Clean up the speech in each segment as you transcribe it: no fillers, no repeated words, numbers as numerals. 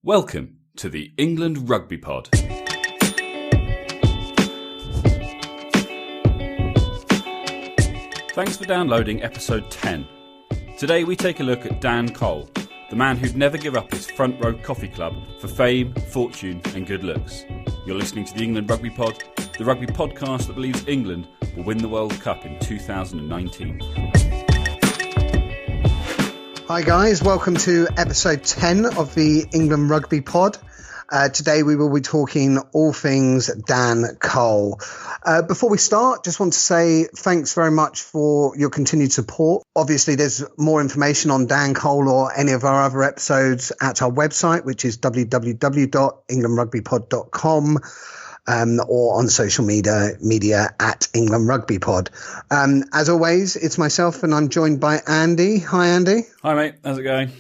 Welcome to the England Rugby Pod. Thanks for downloading episode 10. Today we take a look at Dan Cole, the man who'd never give up his front row coffee club for fame, fortune and good looks. You're listening to the England Rugby Pod, the rugby podcast that believes England will win the World Cup in 2019. Hi guys, welcome to episode 10 of the England Rugby Pod. Today we will be talking all things Dan Cole. Before we start, just want to say thanks very much for your continued support. Obviously there's more information on Dan Cole or any of our other episodes at our website, which is www.englandrugbypod.com. Or on social media at England Rugby Pod. As always, it's myself and I'm joined by Andy. Hi, Andy. Hi, mate. How's it going?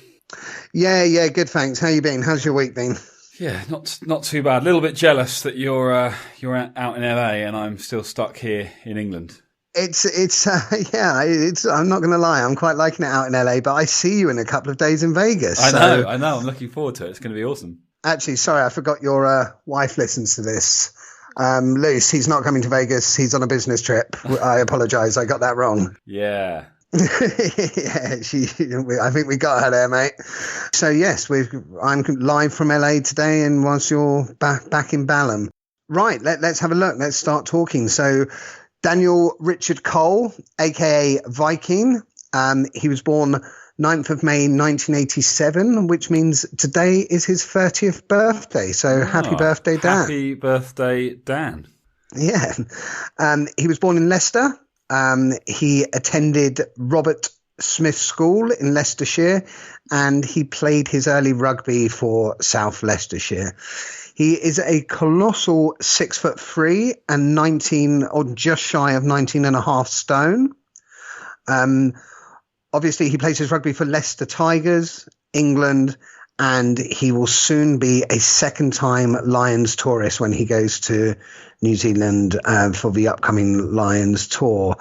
Yeah, good, thanhanks. How you been? How's your week been? Yeah, not too bad. A little bit jealous that you're out in LA and I'm still stuck here in England. I'm not going to lie. I'm quite liking it out in LA, but I see you in a couple of days in Vegas. I know. I'm looking forward to it. It's going to be awesome. Actually, sorry, I forgot your wife listens to this. Luce, he's not coming to Vegas. He's on a business trip. I apologise. I got that wrong. Yeah. Yeah, I think we got her there, mate. So yes, I'm live from LA today, and whilst you're back in Balham, right? Let's have a look. Let's start talking. So, Daniel Richard Cole, aka Viking. He was born 9th of May 1987, which means today is his 30th birthday. So happy birthday, Dan. Happy birthday, Dan. Yeah. He was born in Leicester. He attended Robert Smith School in Leicestershire, and he played his early rugby for South Leicestershire. He is a colossal 6'3" and 19 or just shy of 19 and a half stone. Obviously, he plays his rugby for Leicester Tigers, England, and he will soon be a second-time Lions tourist when he goes to New Zealand for the upcoming Lions tour.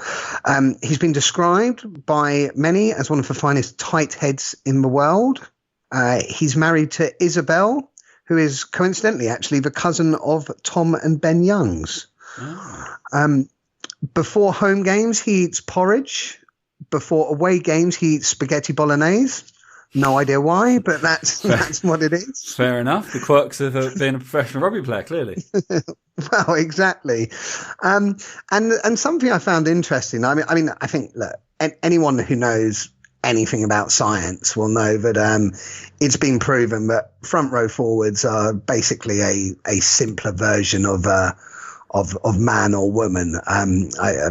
He's been described by many as one of the finest tight heads in the world. He's married to Isabel, who is coincidentally actually the cousin of Tom and Ben Youngs. Oh. Before home games, he eats porridge. Before away games, he eats spaghetti bolognese. No idea why, but that's what it is. Fair enough. The quirks of being a professional rugby player, clearly. Well, exactly. And something I found interesting. I mean, I think look, anyone who knows anything about science will know that it's been proven that front row forwards are basically a simpler version of man or woman. I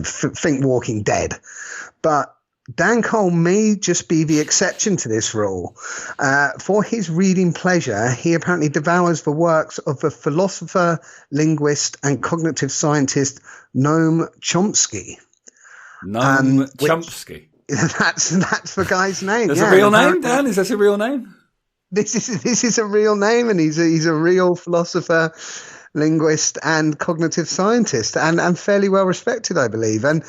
think Walking Dead, but Dan Cole may just be the exception to this rule. For his reading pleasure, he apparently devours the works of the philosopher, linguist, and cognitive scientist Noam Chomsky. Noam Chomsky? That's the guy's name. That's a real name, Dan? Is that a real name? This is a real name, and he's a real philosopher, linguist and cognitive scientist, and fairly well respected, I believe. And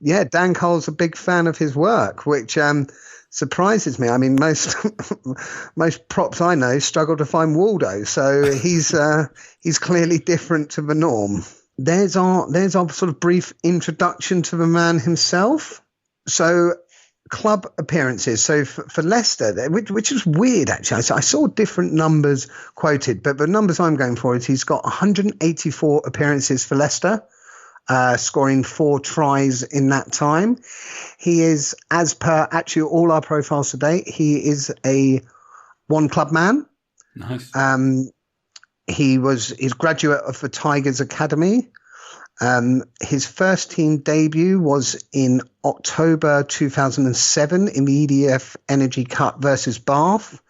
yeah, Dan Cole's a big fan of his work, which surprises me. I mean, most props I know struggle to find Waldo, so he's clearly different to the norm. There's our sort of brief introduction to the man himself. So, club appearances. So for Leicester, which is weird actually. I saw different numbers quoted, but the numbers I'm going for is he's got 184 appearances for Leicester, scoring 4 tries in that time. He is, as per actually all our profiles today, he is a one club man. Nice. He's graduate of the Tigers Academy. His first team debut was in October 2007 in the EDF Energy Cup versus Bath.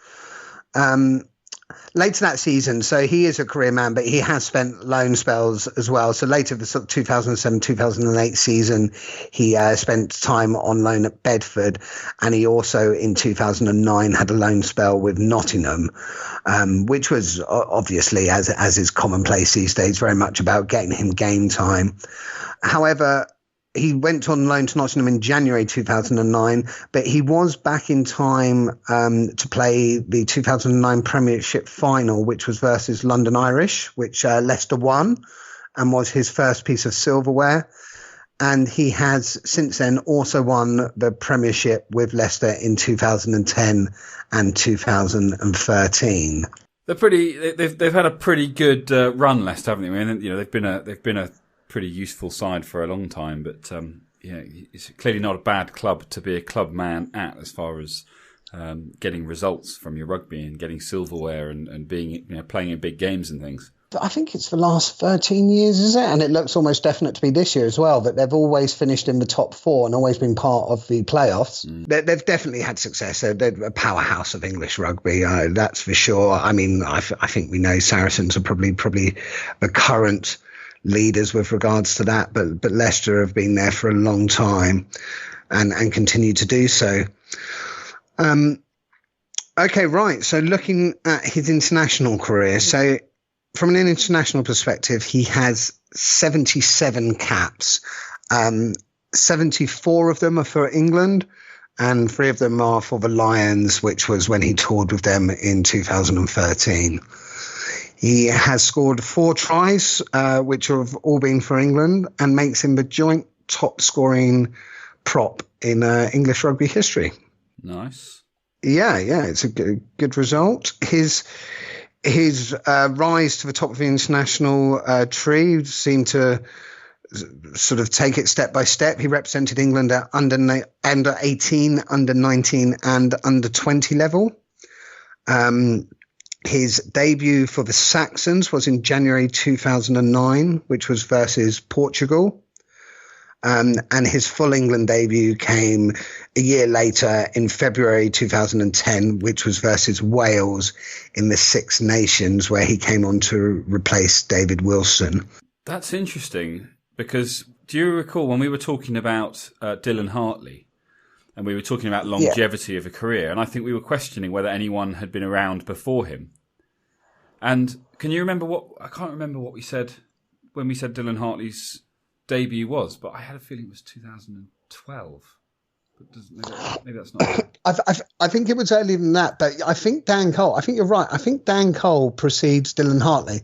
Later that season, so he is a career man, but he has spent loan spells as well. So later the sort of 2007-2008 season, he spent time on loan at Bedford, and he also in 2009 had a loan spell with Nottingham, which was obviously, as is commonplace these days, very much about getting him game time. However, he went on loan to Nottingham in January 2009, but he was back in time to play the 2009 Premiership final, which was versus London Irish, which Leicester won and was his first piece of silverware. And he has since then also won the Premiership with Leicester in 2010 and 2013. They've had a pretty good run, Leicester, haven't they? I mean, they've been a pretty useful side for a long time, but it's clearly not a bad club to be a club man at, as far as getting results from your rugby and getting silverware and being playing in big games and things. I think it's the last 13 years, is it? And it looks almost definite to be this year as well, that they've always finished in the top four and always been part of the playoffs. They've definitely had success. They're a powerhouse of English rugby, that's for sure. I mean, I think we know Saracens are probably the current leaders with regards to that, but Leicester have been there for a long time and continue to do so. Okay, right. So looking at his international career, so from an international perspective, he has 77 caps. 74 of them are for England and 3 of them are for the Lions, which was when he toured with them in 2013. He has scored 4 tries, which have all been for England, and makes him the joint top scoring prop in English rugby history. Nice. Yeah, it's a good result. His rise to the top of the international tree seemed to sort of take it step by step. He represented England at under 18, under 19 and under 20 level. His debut for the Saxons was in January 2009, which was versus Portugal. And his full England debut came a year later in February 2010, which was versus Wales in the Six Nations, where he came on to replace David Wilson. That's interesting, because do you recall when we were talking about Dylan Hartley, and we were talking about longevity of a career, and I think we were questioning whether anyone had been around before him. And can you remember I can't remember what we said when we said Dylan Hartley's debut was, but I had a feeling it was 2012. But maybe that's not. I think it was earlier than that, but I think Dan Cole. I think you're right. I think Dan Cole precedes Dylan Hartley.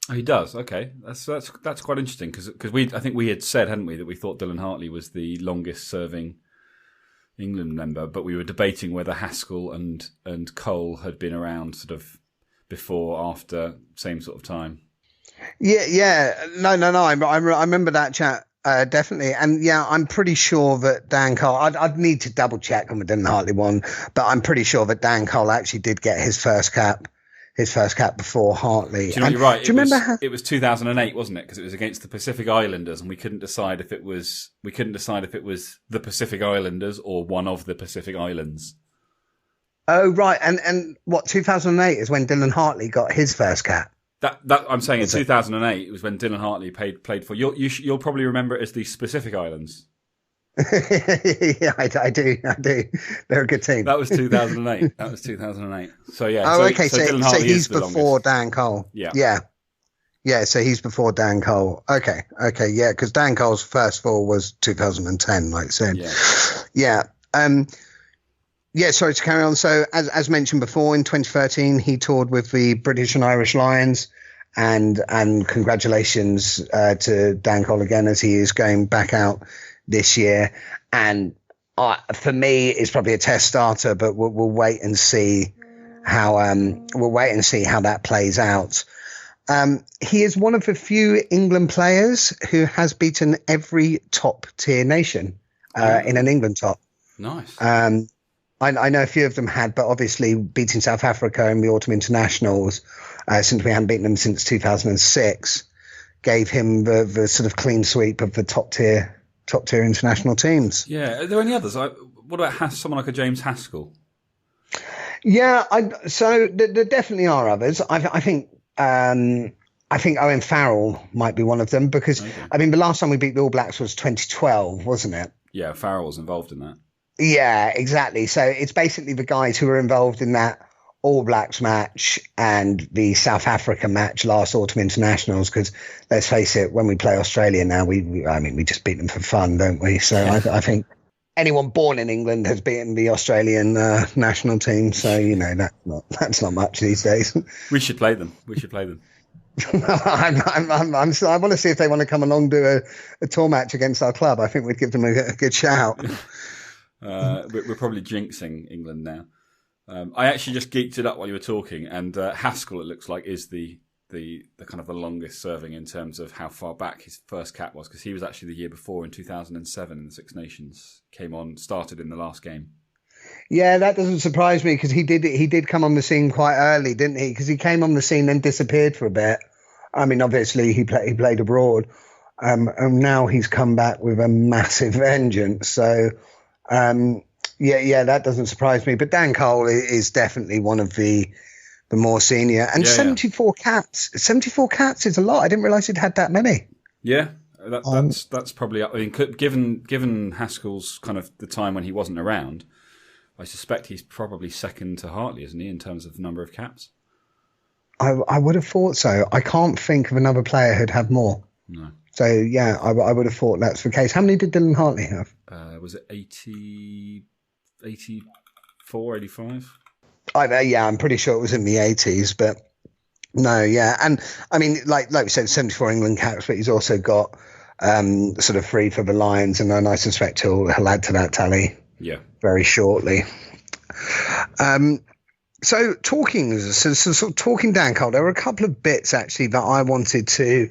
Oh, he does. Okay, that's quite interesting because I think we had said, hadn't we, that we thought Dylan Hartley was the longest serving England member, but we were debating whether Haskell and Cole had been around sort of before, after, same sort of time. Yeah. No. I remember that chat, definitely. And yeah, I'm pretty sure that Dan Cole, I'd need to double check on the Dylan Hartley one, but I'm pretty sure that Dan Cole actually did get his first cap before Hartley. Do you know, you're right. Do you remember it was 2008, wasn't it? Because it was against the Pacific Islanders, and we couldn't decide if it was the Pacific Islanders or one of the Pacific Islands. Oh, right. And what, 2008 is when Dylan Hartley got his first cap? That I'm saying in 2008 was when Dylan Hartley played for. You'll probably remember it as the Pacific Islands. Yeah, I do. They're a good team. That was 2008. So yeah. Oh, okay. So Dylan Hartley he's is the before longest. Dan Cole. Yeah. So he's before Dan Cole. Okay. Yeah, because Dan Cole's first fall was 2010, like I said. Yeah. Yeah, sorry to carry on. So as mentioned before, in 2013, he toured with the British and Irish Lions, and congratulations to Dan Cole again, as he is going back out this year. And for me, it's probably a test starter, but we'll wait and see how that plays out. He is one of the few England players who has beaten every top tier nation in an England top. Nice. I know a few of them had, but obviously beating South Africa in the autumn internationals, since we hadn't beaten them since 2006, gave him the sort of clean sweep of the top tier international teams. Yeah. Are there any others? What about someone like a James Haskell? Yeah. So there definitely are others. I think Owen Farrell might be one of them because, okay. I mean, the last time we beat the All Blacks was 2012, wasn't it? Yeah. Farrell was involved in that. Yeah, exactly. So it's basically the guys who were involved in that All Blacks match and the South Africa match last autumn internationals, because let's face it, when we play Australia now, we just beat them for fun, don't we? So I think anyone born in England has beaten the Australian national team. So, that's not much these days. We should play them. I want to see if they want to come along, do a tour match against our club. I think we'd give them a good shout. We're probably jinxing England now. I actually just geeked it up while you were talking, and Haskell, it looks like, is the kind of the longest serving in terms of how far back his first cap was, because he was actually the year before in 2007 in the Six Nations, started in the last game. Yeah, that doesn't surprise me, because he did come on the scene quite early, didn't he? Because he came on the scene and disappeared for a bit. I mean, obviously he played abroad, and now he's come back with a massive vengeance. So. Yeah, that doesn't surprise me. But Dan Cole is definitely one of the more senior. And 74 caps. 74 caps is a lot. I didn't realise he'd had that many. Yeah, that's probably. I mean, given Haskell's kind of the time when he wasn't around, I suspect he's probably second to Hartley, isn't he, in terms of number of caps? I would have thought so. I can't think of another player who'd have more. No. So yeah, I would have thought that's the case. How many did Dylan Hartley have? Was it 80? 84, 85? I'm pretty sure it was in the 80s, but no, yeah. And I mean, like we said, 74 England caps, but he's also got sort of 3 for the Lions, and then I suspect he'll add to that tally very shortly. So talking Dan Cole, there were a couple of bits actually that I wanted to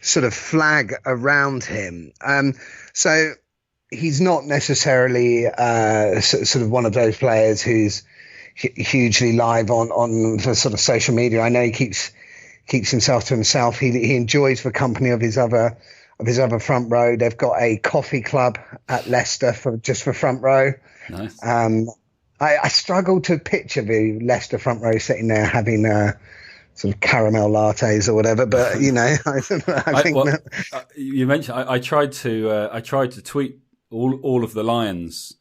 sort of flag around him. So he's not necessarily sort of one of those players who's hugely live on the sort of social media. I know he keeps himself to himself. He enjoys the company of his other front row. They've got a coffee club at Leicester for front row. Nice. I struggle to picture the Leicester front row sitting there having sort of caramel lattes or whatever, but I think you mentioned I tried to tweet all of the Lions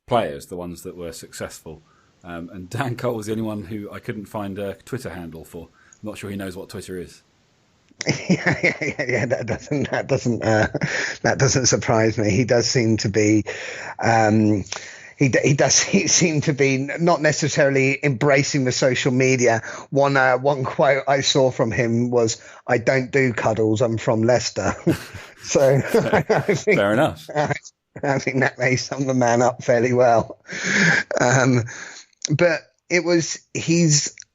players, the ones that were successful, and Dan Cole was the only one who I couldn't find a Twitter handle for. I'm not sure he knows what Twitter is. Yeah. That doesn't surprise me. He does seem to be. He seem to be not necessarily embracing the social media. One quote I saw from him was, "I don't do cuddles. I'm from Leicester." So I think, fair enough. I think that may sum the man up fairly well. But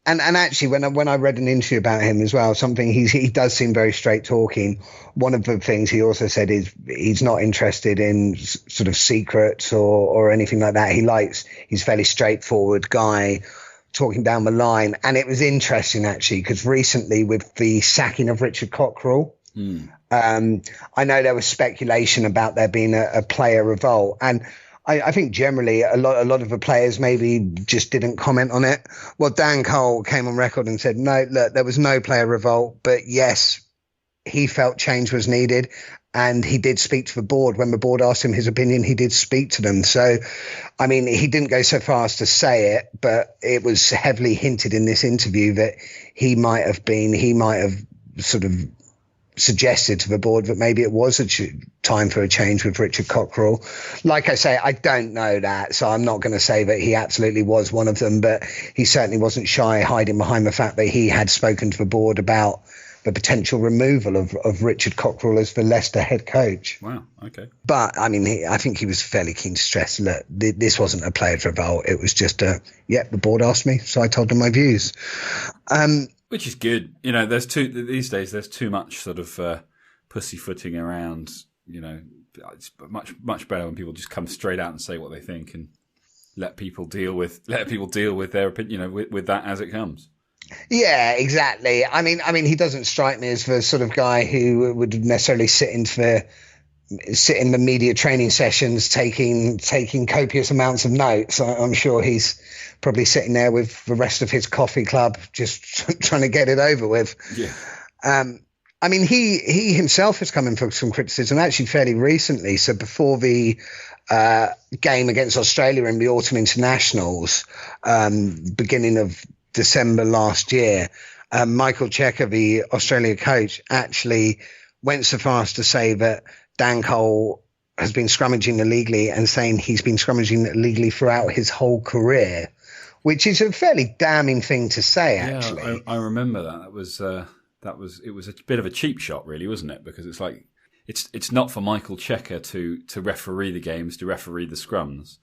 and actually when I read an interview about him as well, he does seem very straight talking. One of the things he also said is he's not interested in sort of secrets or anything like that. He's a fairly straightforward guy talking down the line. And it was interesting actually, because recently with the sacking of Richard Cockerell, I know there was speculation about there being a player revolt, and I think generally a lot of the players maybe just didn't comment on it. Well, Dan Cole came on record and said, no, look, there was no player revolt, but yes, he felt change was needed, and he did speak to the board. When the board asked him his opinion, he did speak to them. So, I mean, he didn't go so far as to say it, but it was heavily hinted in this interview that he might have sort of suggested to the board that maybe it was time for a change with Richard Cockerell. Like I say, I don't know that, so I'm not going to say that he absolutely was one of them, but he certainly wasn't shy hiding behind the fact that he had spoken to the board about the potential removal of Richard Cockerell as the Leicester head coach. Wow, okay. But, I mean, I think he was fairly keen to stress, look, this wasn't a player's revolt. It was just the board asked me, so I told them my views. Which is good. These days there's too much sort of pussyfooting around. It's much better when people just come straight out and say what they think and let people deal with their opinion, with that as it comes. Yeah, exactly. I mean, he doesn't strike me as the sort of guy who would necessarily sit in the media training sessions taking copious amounts of notes. I'm sure he's probably sitting there with the rest of his coffee club just trying to get it over with. Yeah. I mean, he himself has come in for some criticism actually fairly recently. So before the game against Australia in the autumn internationals, beginning of December last year, Michael Checker, the Australia coach, actually went so far as to say that Dan Cole has been scrummaging illegally, and saying he's been scrummaging illegally throughout his whole career, which is a fairly damning thing to say, actually. Yeah, I remember that. It was a bit of a cheap shot, really, wasn't it? Because it's like it's not for Michael Checker to referee the games, to referee the scrums,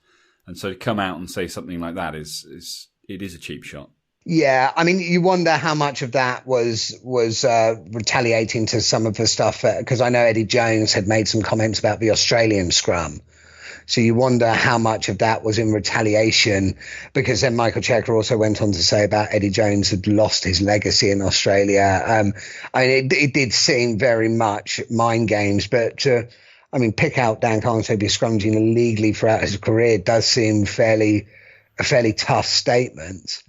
and so to come out and say something like that is a cheap shot. Yeah, I mean, you wonder how much of that was retaliating to some of the stuff, because I know Eddie Jones had made some comments about the Australian scrum. So you wonder how much of that was in retaliation, because then Michael Checker also went on to say about Eddie Jones had lost his legacy in Australia. I mean, it did seem very much mind games, but pick out Dan Cole and say be scrummaging illegally throughout his career does seem a fairly tough statement.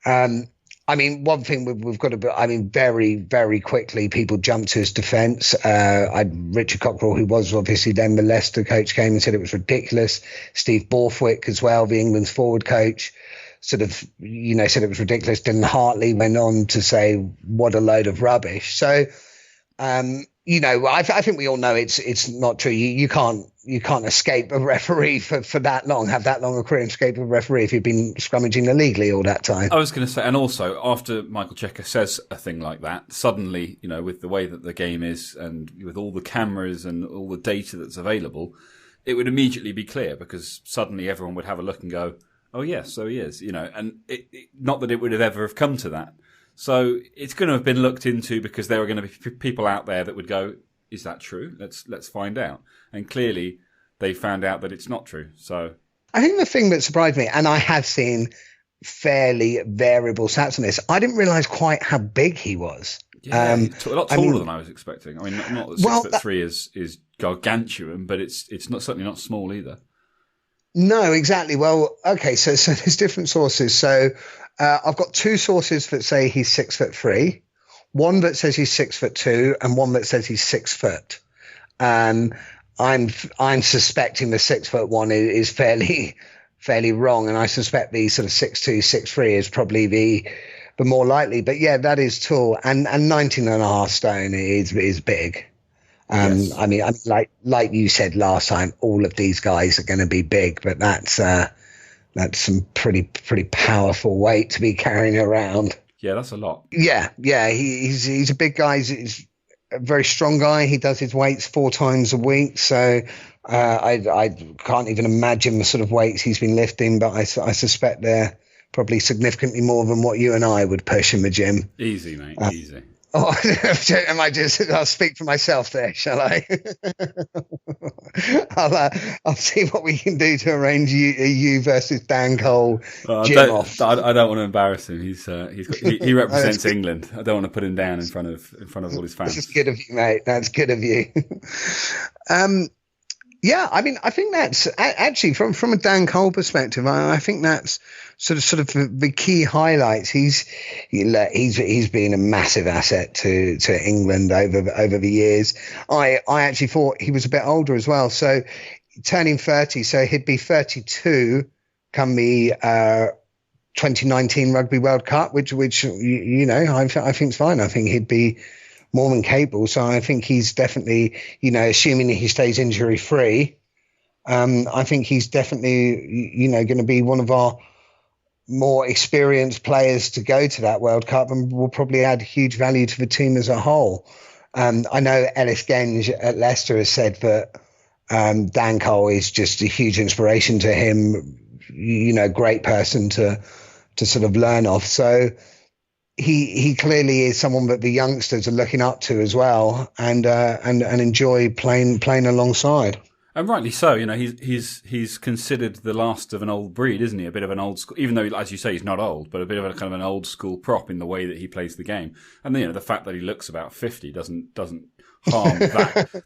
One thing we've got to, very, very quickly, people jumped to his defence. Richard Cockrell, who was obviously then the Leicester coach, came and said it was ridiculous. Steve Borthwick as well, the England's forward coach, said it was ridiculous. Dylan Hartley went on to say, what a load of rubbish. So, I think we all know it's not true. You can't escape a referee for that long, have that long a career and escape a referee if you've been scrummaging illegally all that time. I was going to say, and also after Michael Checker says a thing like that, suddenly, with the way that the game is and with all the cameras and all the data that's available, it would immediately be clear, because suddenly everyone would have a look and go, oh yes, so he is, and not that it would have ever have come to that. So it's going to have been looked into, because there are going to be people out there that would go, is that true? Let's find out. And clearly they found out that it's not true. So I think the thing that surprised me, and I have seen fairly variable stats on this, I didn't realise quite how big he was. Yeah, a lot taller than I was expecting. I mean, not that 6'3" is gargantuan, but it's not, certainly not small either. No, exactly. Well, okay, so there's different sources. So I've got two sources that say he's 6'3", one that says he's 6'2", and one that says he's 6 foot. I'm suspecting the 6 foot one is fairly wrong, and I suspect the sort of 6'2", 6'3" is probably the more likely. But yeah, that is tall, and 19.5 stone is big. Yes. I mean, like you said last time, all of these guys are going to be big, but that's some pretty powerful weight to be carrying around. Yeah, that's a lot. Yeah, he's a big guy. He's a very strong guy. He does his weights 4 times a week, so I can't even imagine the sort of weights he's been lifting, but I suspect they're probably significantly more than what you and I would push in the gym. Easy, mate, easy. Oh, I'll speak for myself there, shall I? I'll see what we can do to arrange you versus Dan Cole gym off. I don't want to embarrass him. He represents England. I don't want to put him down in front of all his fans. That's good of you, mate. That's good of you. Yeah, I mean, I think that's actually from a Dan Cole perspective. I think that's sort of the key highlights. He's been a massive asset to England over the years. I actually thought he was a bit older as well. So turning 30, so he'd be 32 come the 2019 Rugby World Cup, which I think's fine. I think he'd be more than capable. So I think he's definitely, assuming that he stays injury free, I think he's definitely, going to be one of our more experienced players to go to that World Cup, and will probably add huge value to the team as a whole. I know Ellis Genge at Leicester has said that Dan Cole is just a huge inspiration to him, great person to sort of learn off. So he clearly is someone that the youngsters are looking up to as well, and enjoy playing alongside. And rightly so. He's considered the last of an old breed, isn't he? A bit of an old school, even though, as you say, he's not old, but a bit of a kind of an old school prop in the way that he plays the game. And the fact that he looks about 50 doesn't harm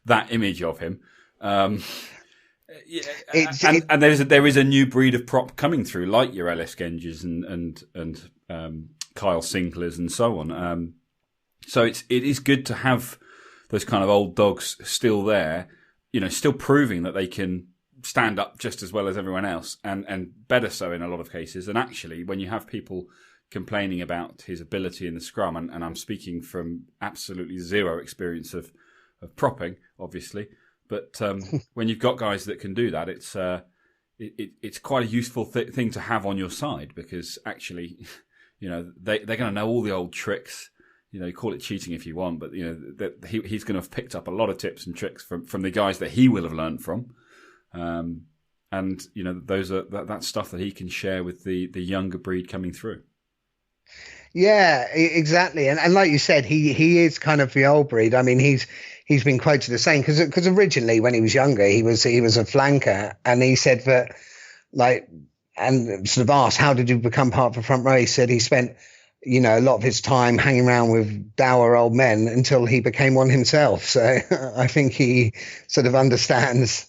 that image of him. And there is a new breed of prop coming through, like your Ellis Genges and Kyle Sinklers and so on. So it is good to have those kind of old dogs still there, still proving that they can stand up just as well as everyone else, and better so in a lot of cases. And actually, when you have people complaining about his ability in the scrum, and I'm speaking from absolutely zero experience of propping, obviously, but when you've got guys that can do that, it's quite a useful thing to have on your side, because actually, they're going to know all the old tricks. You call it cheating if you want, but that he's going to have picked up a lot of tips and tricks from the guys that he will have learned from, and those are that's stuff that he can share with the younger breed coming through. Yeah, exactly, and like you said, he is kind of the old breed. I mean, he's been quoted as saying, because originally when he was younger, he was a flanker, and he said that, like, and sort of asked, how did you become part of the front row? He said he spent a lot of his time hanging around with dour old men until he became one himself. So I think he sort of understands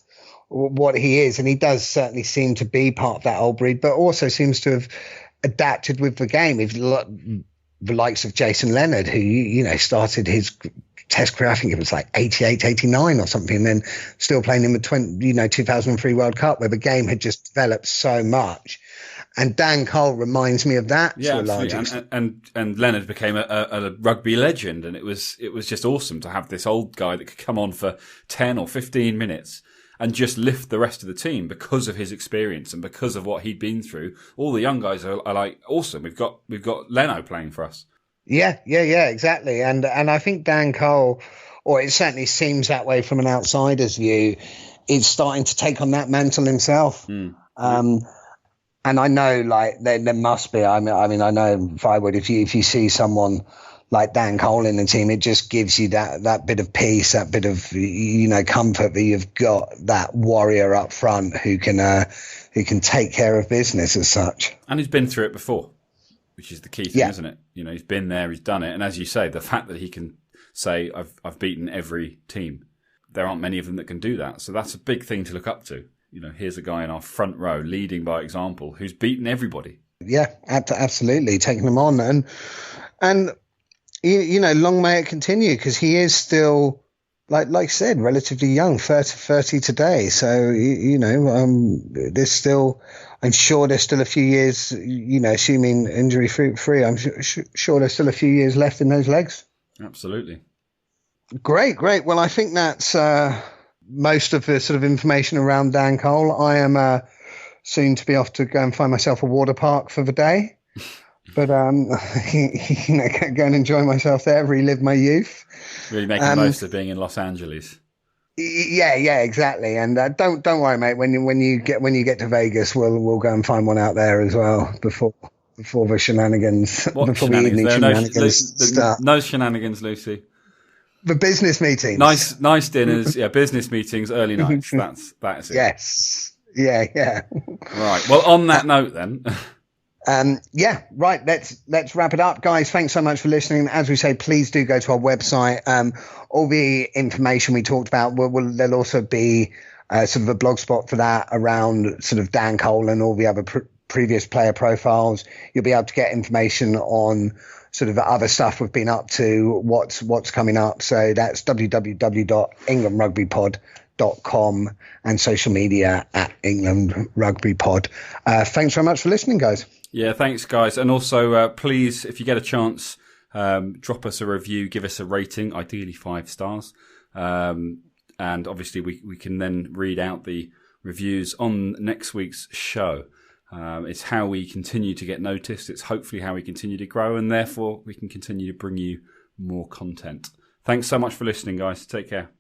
what he is, and he does certainly seem to be part of that old breed, but also seems to have adapted with the game. The likes of Jason Leonard, who started his Test career, I think it was like 88, 89 or something, and then still playing in the 2003 World Cup, where the game had just developed so much. And Dan Cole reminds me of that. Yeah, absolutely. And Leonard became a rugby legend, and it was just awesome to have this old guy that could come on for 10 or 15 minutes and just lift the rest of the team because of his experience and because of what he'd been through. All the young guys are like, awesome. We've got Leno playing for us. Yeah, exactly. And I think Dan Cole, or it certainly seems that way from an outsider's view, is starting to take on that mantle himself. And I know, like, there must be. I mean, I know if I would, if you see someone like Dan Cole in the team, it just gives you that bit of peace, that bit of comfort that you've got that warrior up front who can take care of business as such. And he's been through it before, which is the key thing, isn't it? He's been there, he's done it, and as you say, the fact that he can say, "I've beaten every team," there aren't many of them that can do that. So that's a big thing to look up to. Here's a guy in our front row leading by example who's beaten everybody. Yeah, absolutely, taking them on, and long may it continue, because he is still, like I said, relatively young, 30 today. So there's still, I'm sure there's still a few years, assuming injury free. I'm sure there's still a few years left in those legs. Absolutely. Great. Well, I think that's most of the sort of information around Dan Cole. I am soon to be off to go and find myself a water park for the day, but go and enjoy myself there, relive my youth. Really making the most of being in Los Angeles. Yeah, exactly. And don't worry, mate. When you get to Vegas, we'll go and find one out there as well before the shenanigans. What before shenanigans? the evening shenanigans start. No shenanigans, Lucy. The business meetings. Nice dinners. Yeah, business meetings, early nights. That's it. Yes. Yeah. Right. Well, on that note, then. Right. Let's wrap it up, guys. Thanks so much for listening. As we say, please do go to our website. All the information we talked about there'll also be sort of a blog spot for that around sort of Dan Cole and all the other previous player profiles. You'll be able to get information on sort of the other stuff we've been up to, what's coming up. So that's www.englandrugbypod.com and social media at England Rugby Pod. Thanks very much for listening, guys. Yeah, thanks, guys. And also, please, if you get a chance, drop us a review, give us a rating, ideally 5 stars. And obviously, we can then read out the reviews on next week's show. It's how we continue to get noticed. It's hopefully how we continue to grow, and therefore we can continue to bring you more content. Thanks so much for listening, guys. Take care.